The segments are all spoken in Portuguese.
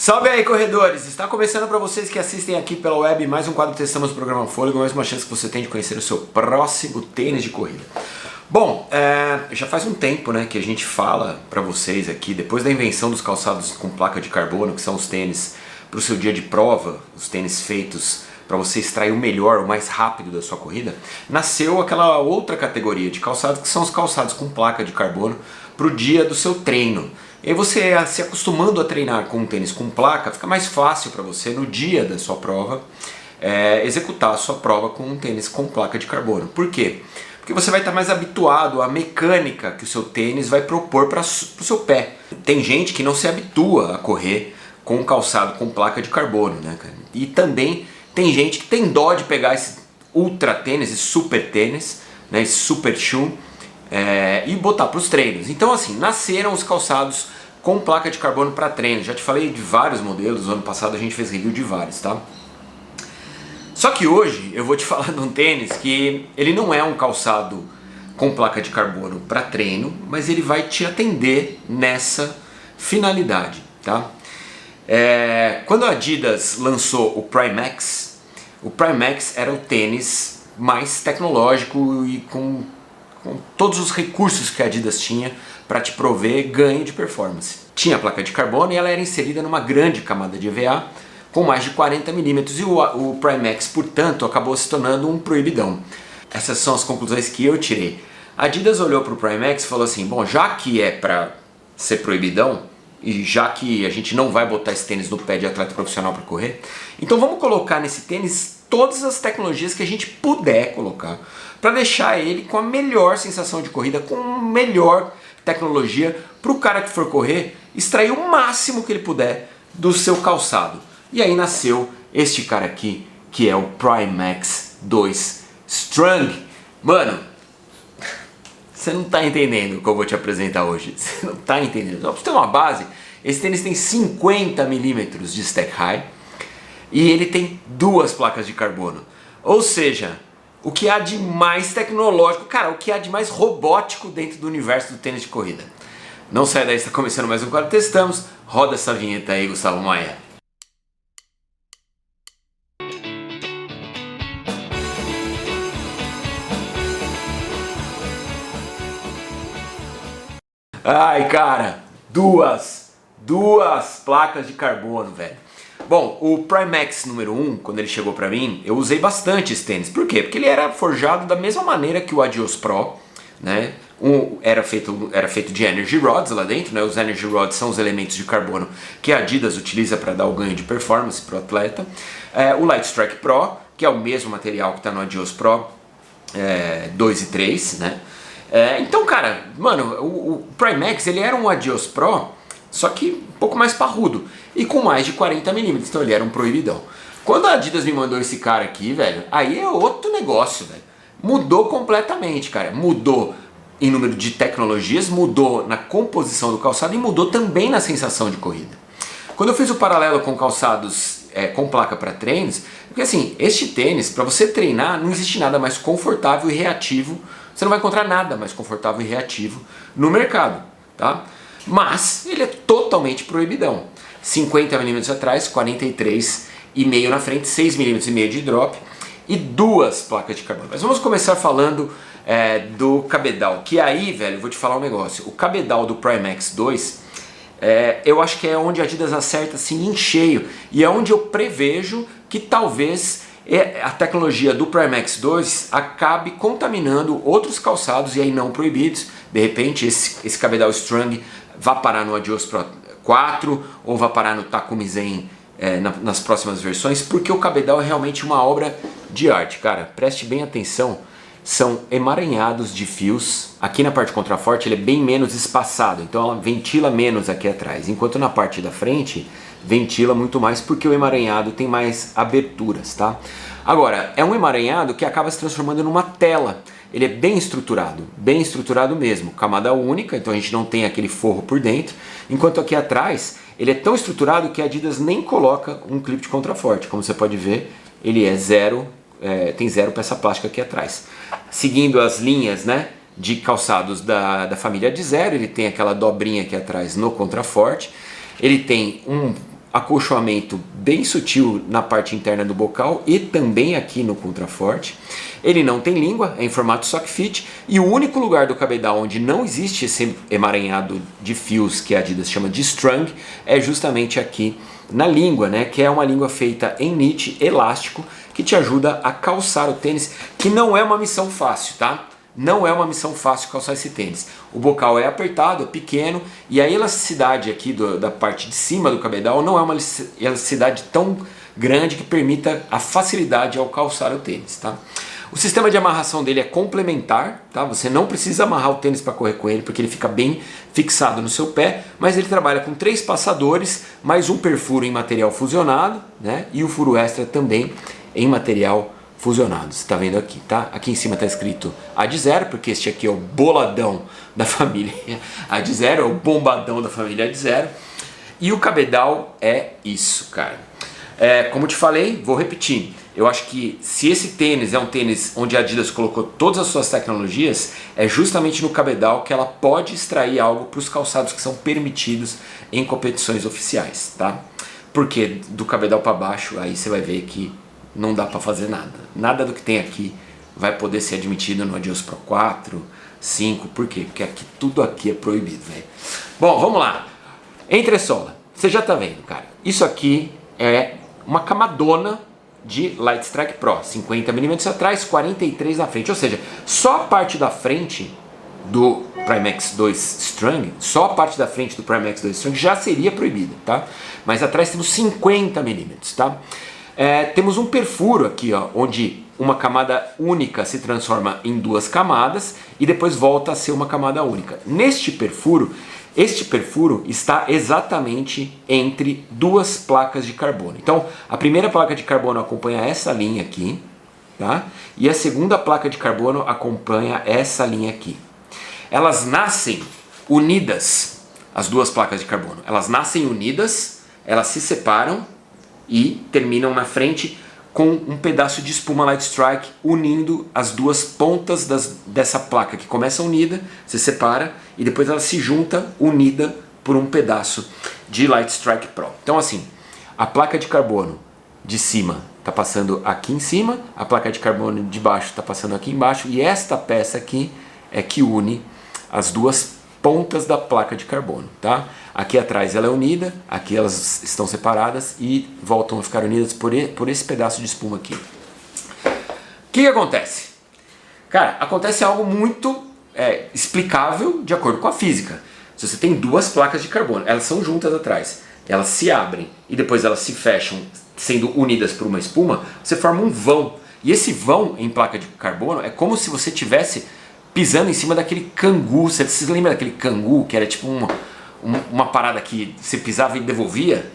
Salve aí, corredores! Está começando para vocês que assistem aqui pela web mais um quadro Testamos o Programa Fôlego, mais uma chance que você tem de conhecer o seu próximo tênis de corrida. Bom, já faz um tempo, né, que a gente fala para vocês aqui, depois da invenção dos calçados com placa de carbono, que são os tênis para o seu dia de prova, os tênis feitos para você extrair o melhor, o mais rápido da sua corrida, nasceu aquela outra categoria de calçados que são os calçados com placa de carbono para o dia do seu treino. E aí você se acostumando a treinar com um tênis com placa, fica mais fácil para você no dia da sua prova executar a sua prova com um tênis com placa de carbono. Por quê? Porque você vai estar mais habituado à mecânica que o seu tênis vai propor para o seu pé. Tem gente que não se habitua a correr com um calçado com placa de carbono, né, cara? E também tem gente que tem dó de pegar esse ultra tênis, esse super tênis, né, esse super shoe, e botar para os treinos. Então assim, nasceram os calçados com placa de carbono para treino. Já te falei de vários modelos, no ano passado a gente fez review de vários, tá? Só que hoje eu vou te falar de um tênis que ele não é um calçado com placa de carbono para treino, mas ele vai te atender nessa finalidade, tá? Quando a Adidas lançou o Primax era o tênis mais tecnológico e com todos os recursos que a Adidas tinha para te prover ganho de performance. Tinha a placa de carbono e ela era inserida numa grande camada de EVA com mais de 40 mm e o Primax, portanto, acabou se tornando um proibidão. Essas são as conclusões que eu tirei. A Adidas olhou para o Primax e falou assim, bom, já que é para ser proibidão e já que a gente não vai botar esse tênis no pé de atleta profissional para correr, então vamos colocar nesse tênis todas as tecnologias que a gente puder colocar para deixar ele com a melhor sensação de corrida, com a melhor tecnologia para o cara que for correr extrair o máximo que ele puder do seu calçado. E aí nasceu este cara aqui, que é o Primax 2 Strung. Mano, você não tá entendendo o que eu vou te apresentar hoje. Você não tá entendendo. Só pra você ter uma base, esse tênis tem 50 mm de stack high e ele tem duas placas de carbono. Ou seja, o que há de mais tecnológico, cara, o que há de mais robótico dentro do universo do tênis de corrida. Não sai daí, está começando mais um quadro Testamos. Roda essa vinheta aí, Gustavo Maia. Ai, cara, duas placas de carbono, velho. Bom, o Primax número 1, quando ele chegou pra mim, eu usei bastante esse tênis. Por quê? Porque ele era forjado da mesma maneira que o Adios Pro, né? Era feito de Energy Rods lá dentro, né? Os Energy Rods são os elementos de carbono que a Adidas utiliza para dar o ganho de performance pro atleta. O Lightstrike Pro, que é o mesmo material que está no Adios Pro 2 e 3, né? Então, cara, mano, o Primax ele era um Adios Pro, só que um pouco mais parrudo e com mais de 40 mm, então ele era um proibidão. Quando a Adidas me mandou esse cara aqui, velho, aí é outro negócio, velho. Mudou completamente, cara. Mudou em número de tecnologias, mudou na composição do calçado e mudou também na sensação de corrida. Quando eu fiz o paralelo com calçados com placa para treinos, porque assim, este tênis, para você treinar, não existe nada mais confortável e reativo. Você não vai encontrar nada mais confortável e reativo no mercado, tá? Mas ele é totalmente proibidão. 50 mm atrás, 43,5 na frente, 6,5 mm de drop e duas placas de carbono. Mas vamos começar falando do cabedal, que aí, velho, vou te falar um negócio. O cabedal do Primax 2, eu acho que é onde a Adidas acerta assim em cheio e é onde eu prevejo que talvez a tecnologia do Primax 2 acabe contaminando outros calçados e aí não proibidos. De repente esse cabedal Strung vá parar no Adios Pro 4 ou vá parar no Takumi Zen nas próximas versões, porque o cabedal é realmente uma obra de arte, cara. Preste bem atenção, são emaranhados de fios. Aqui na parte contraforte ele é bem menos espaçado, então ela ventila menos aqui atrás, enquanto na parte da frente ventila muito mais porque o emaranhado tem mais aberturas, tá? Agora, é um emaranhado que acaba se transformando numa tela. Ele é bem estruturado mesmo, camada única, então a gente não tem aquele forro por dentro, enquanto aqui atrás ele é tão estruturado que a Adidas nem coloca um clipe de contraforte. Como você pode ver, ele é zero, tem zero peça plástica aqui atrás. Seguindo as linhas, né, de calçados da família de Zero, ele tem aquela dobrinha aqui atrás no contraforte, ele tem acolchoamento bem sutil na parte interna do bocal e também aqui no contraforte. Ele não tem língua, é em formato sock fit, e o único lugar do cabedal onde não existe esse emaranhado de fios que a Adidas chama de strung é justamente aqui na língua, né, que é uma língua feita em knit elástico que te ajuda a calçar o tênis, que não é uma missão fácil, tá? Não é uma missão fácil calçar esse tênis. O bocal é apertado, é pequeno, e a elasticidade aqui da parte de cima do cabedal não é uma elasticidade tão grande que permita a facilidade ao calçar o tênis, tá? O sistema de amarração dele é complementar, tá? Você não precisa amarrar o tênis para correr com ele, porque ele fica bem fixado no seu pé, mas ele trabalha com 3 passadores, mais um perfuro em material fusionado, né? E o furo extra também em material fusionado. Você está vendo aqui, tá? Aqui em cima está escrito Adizero, porque este aqui é o boladão da família Adizero, é o bombadão da família Adizero. E o cabedal é isso, cara. Como eu te falei, vou repetir. Eu acho que se esse tênis é um tênis onde a Adidas colocou todas as suas tecnologias, é justamente no cabedal que ela pode extrair algo para os calçados que são permitidos em competições oficiais, tá? Porque do cabedal para baixo, aí você vai ver que não dá para fazer nada. Nada do que tem aqui vai poder ser admitido no Adios Pro 4, 5, por quê? Porque aqui, tudo aqui é proibido, velho. Bom, vamos lá. Entressola, você já tá vendo, cara. Isso aqui é uma camadona de Light Strike Pro, 50mm atrás, 43 na frente, ou seja, só a parte da frente do Prime X2 Strung, só a parte da frente do Prime X2 Strung já seria proibida, tá? Mas atrás temos 50mm, tá? Temos um perfuro aqui, ó, onde uma camada única se transforma em 2 camadas e depois volta a ser uma camada única. Neste perfuro, este perfuro está exatamente entre 2 placas de carbono. Então, a primeira placa de carbono acompanha essa linha aqui, tá? E a segunda placa de carbono acompanha essa linha aqui. Elas nascem unidas, as 2 placas de carbono. Elas nascem unidas, elas se separam e terminam na frente com um pedaço de espuma Light Strike unindo as 2 pontas dessa placa que começa unida, se separa e depois ela se junta unida por um pedaço de Light Strike Pro. Então assim, a placa de carbono de cima está passando aqui em cima, a placa de carbono de baixo está passando aqui embaixo e esta peça aqui é que une as 2 pontas da placa de carbono, tá? Aqui atrás ela é unida, aqui elas estão separadas e voltam a ficar unidas por esse pedaço de espuma aqui. O que acontece? Cara, acontece algo muito explicável de acordo com a física. Se você tem 2 placas de carbono, elas são juntas atrás, elas se abrem e depois elas se fecham, sendo unidas por uma espuma, você forma um vão. E esse vão em placa de carbono é como se você tivesse pisando em cima daquele cangu. Você se lembra daquele cangu que era tipo uma parada que você pisava e devolvia?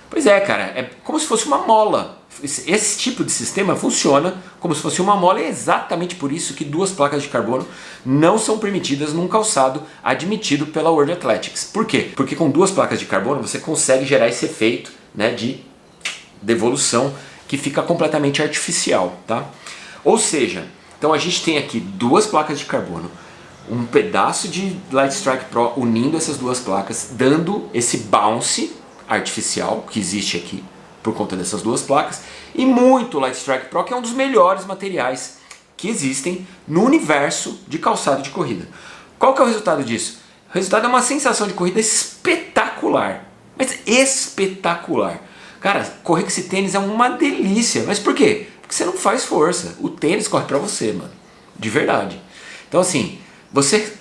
Pois é, cara, é como se fosse uma mola. Esse tipo de sistema funciona como se fosse uma mola e é exatamente por isso que 2 placas de carbono não são permitidas num calçado admitido pela World Athletics. Por quê? Porque com 2 placas de carbono você consegue gerar esse efeito, né, de devolução que fica completamente artificial, tá? Ou seja, então a gente tem aqui 2 placas de carbono, um pedaço de Light Strike Pro unindo essas 2 placas, dando esse bounce artificial que existe aqui por conta dessas 2 placas, e muito Light Strike Pro, que é um dos melhores materiais que existem no universo de calçado de corrida. Qual que é o resultado disso? O resultado é uma sensação de corrida espetacular, mas espetacular. Cara, correr com esse tênis é uma delícia, mas por quê? Porque você não faz força, o tênis corre pra você, mano, de verdade. Então assim, você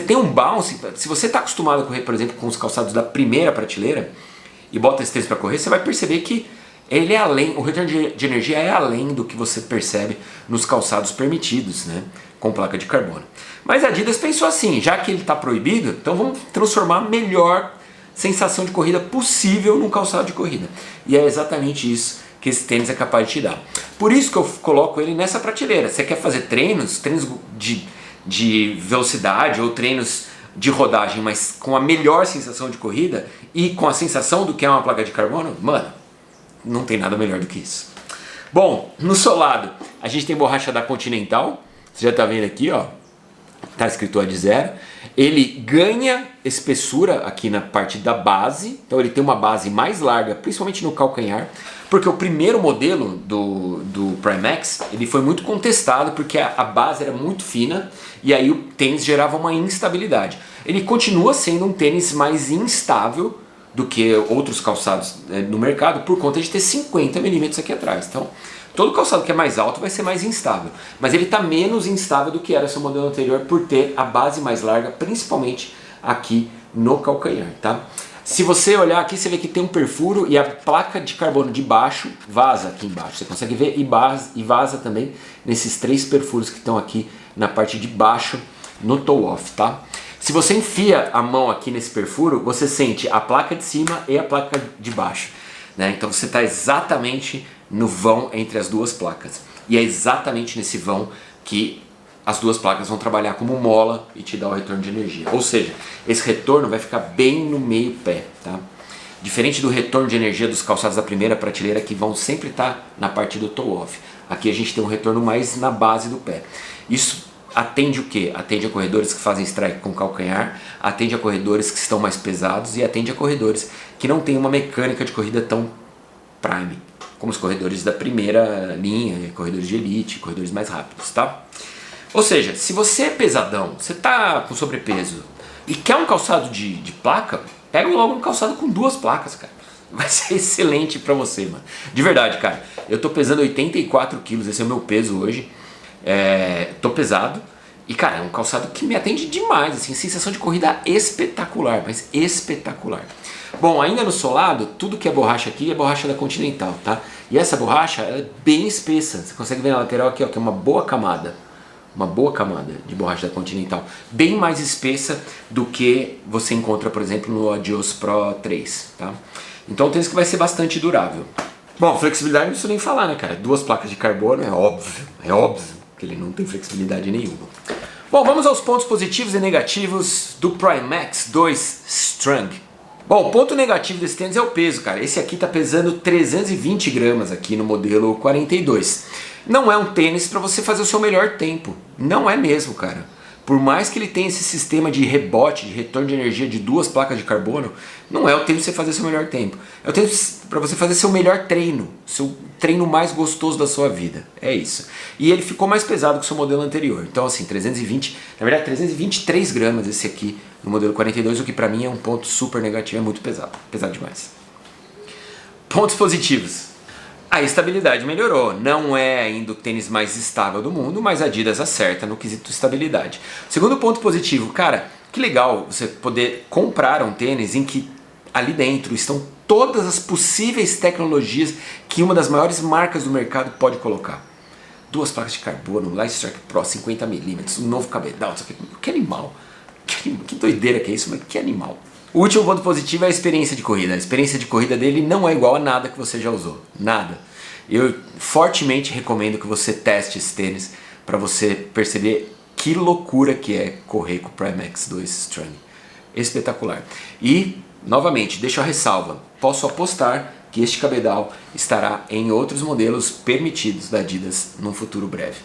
tem um bounce. Se você está acostumado a correr, por exemplo, com os calçados da primeira prateleira e bota esse tênis para correr, você vai perceber que ele é além, o retorno de energia é além do que você percebe nos calçados permitidos, né, com placa de carbono. Mas a Adidas pensou assim, já que ele está proibido, então vamos transformar a melhor sensação de corrida possível num calçado de corrida. E é exatamente isso que esse tênis é capaz de te dar. Por isso que eu coloco ele nessa prateleira. Você quer fazer treinos de velocidade ou treinos de rodagem, mas com a melhor sensação de corrida e com a sensação do que é uma placa de carbono, mano, não tem nada melhor do que isso. Bom, no solado a gente tem borracha da Continental, você já está vendo aqui, ó, Tá escrito Ad Zero. Ele ganha espessura aqui na parte da base, então ele tem uma base mais larga, principalmente no calcanhar, porque o primeiro modelo do Primax, ele foi muito contestado porque a base era muito fina e aí o tênis gerava uma instabilidade. Ele continua sendo um tênis mais instável do que outros calçados no mercado por conta de ter 50 milímetros aqui atrás. Então, todo calçado que é mais alto vai ser mais instável, mas ele está menos instável do que era seu modelo anterior por ter a base mais larga, principalmente aqui no calcanhar, tá? Se você olhar aqui, você vê que tem um perfuro e a placa de carbono de baixo vaza aqui embaixo. Você consegue ver e vaza também nesses 3 perfuros que estão aqui na parte de baixo no toe-off, tá? Se você enfia a mão aqui nesse perfuro, você sente a placa de cima e a placa de baixo, né? Então você está exatamente no vão entre as duas placas. E é exatamente nesse vão que as duas placas vão trabalhar como mola e te dar o retorno de energia. Ou seja, esse retorno vai ficar bem no meio pé, tá? Diferente do retorno de energia dos calçados da primeira prateleira, que vão sempre estar na parte do toe-off. Aqui a gente tem um retorno mais na base do pé. Isso atende o quê? Atende a corredores que fazem strike com calcanhar, atende a corredores que estão mais pesados e atende a corredores que não têm uma mecânica de corrida tão prime, como os corredores da primeira linha, corredores de elite, corredores mais rápidos, tá? Ou seja, se você é pesadão, você tá com sobrepeso e quer um calçado de placa, pega logo um calçado com 2 placas, cara. Vai ser excelente pra você, mano. De verdade, cara. Eu tô pesando 84 quilos, esse é o meu peso hoje. Tô pesado. E, cara, é um calçado que me atende demais, assim, sensação de corrida espetacular, mas espetacular. Bom, ainda no solado, tudo que é borracha aqui é borracha da Continental, tá? E essa borracha ela é bem espessa. Você consegue ver na lateral aqui, ó, que é uma boa camada de borracha da Continental, bem mais espessa do que você encontra, por exemplo, no Adios Pro 3, tá? Então tem isso que vai ser bastante durável. Bom, flexibilidade não preciso nem falar, né, cara? 2 placas de carbono, é óbvio que ele não tem flexibilidade nenhuma. Bom, vamos aos pontos positivos e negativos do Primax 2 Strung. Bom, o ponto negativo desse tênis é o peso, cara. Esse aqui tá pesando 320 gramas aqui no modelo 42. Não é um tênis para você fazer o seu melhor tempo. Não é mesmo, cara. Por mais que ele tenha esse sistema de rebote, de retorno de energia de 2 placas de carbono, não é o tênis para você fazer seu melhor tempo. É o tênis para você fazer seu melhor treino, seu treino mais gostoso da sua vida. É isso. E ele ficou mais pesado que o seu modelo anterior. Então assim, 320, na verdade 323 gramas esse aqui no modelo 42, o que para mim é um ponto super negativo, é muito pesado. Pesado demais. Pontos positivos. A estabilidade melhorou, não é ainda o tênis mais estável do mundo, mas a Adidas acerta no quesito estabilidade. Segundo ponto positivo, cara, que legal você poder comprar um tênis em que ali dentro estão todas as possíveis tecnologias que uma das maiores marcas do mercado pode colocar. 2 placas de carbono, Lightstrike Pro 50mm, um novo cabedal, que animal, que doideira que é isso, mas que animal. O último ponto positivo é a experiência de corrida. A experiência de corrida dele não é igual a nada que você já usou. Nada. Eu fortemente recomendo que você teste esse tênis para você perceber que loucura que é correr com o Primax 2 Strung. Espetacular. E, novamente, deixo a ressalva. Posso apostar que este cabedal estará em outros modelos permitidos da Adidas num futuro breve.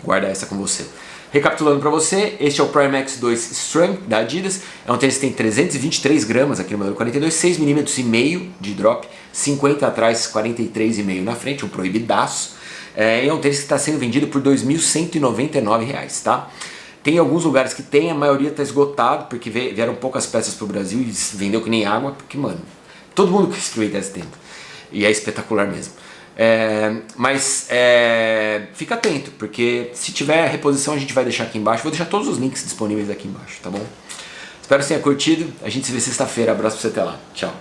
Guarda essa com você. Recapitulando para você, este é o Primax 2 Strung da Adidas, é um tênis que tem 323 gramas aqui no modelo 42, 6,5 mm de drop, 50 atrás, 43,5 na frente, um proibidaço. É um tênis que está sendo vendido por R$ 2.199, tá? Tem alguns lugares que tem, a maioria está esgotado, porque vieram poucas peças para o Brasil e vendeu que nem água, porque, mano, todo mundo quer experimentar esse tênis, e é espetacular mesmo. Mas fica atento, porque se tiver reposição a gente vai deixar aqui embaixo. Vou deixar todos os links disponíveis aqui embaixo, tá bom? Espero que você tenha curtido. A gente se vê sexta-feira. Abraço pra você até lá. Tchau.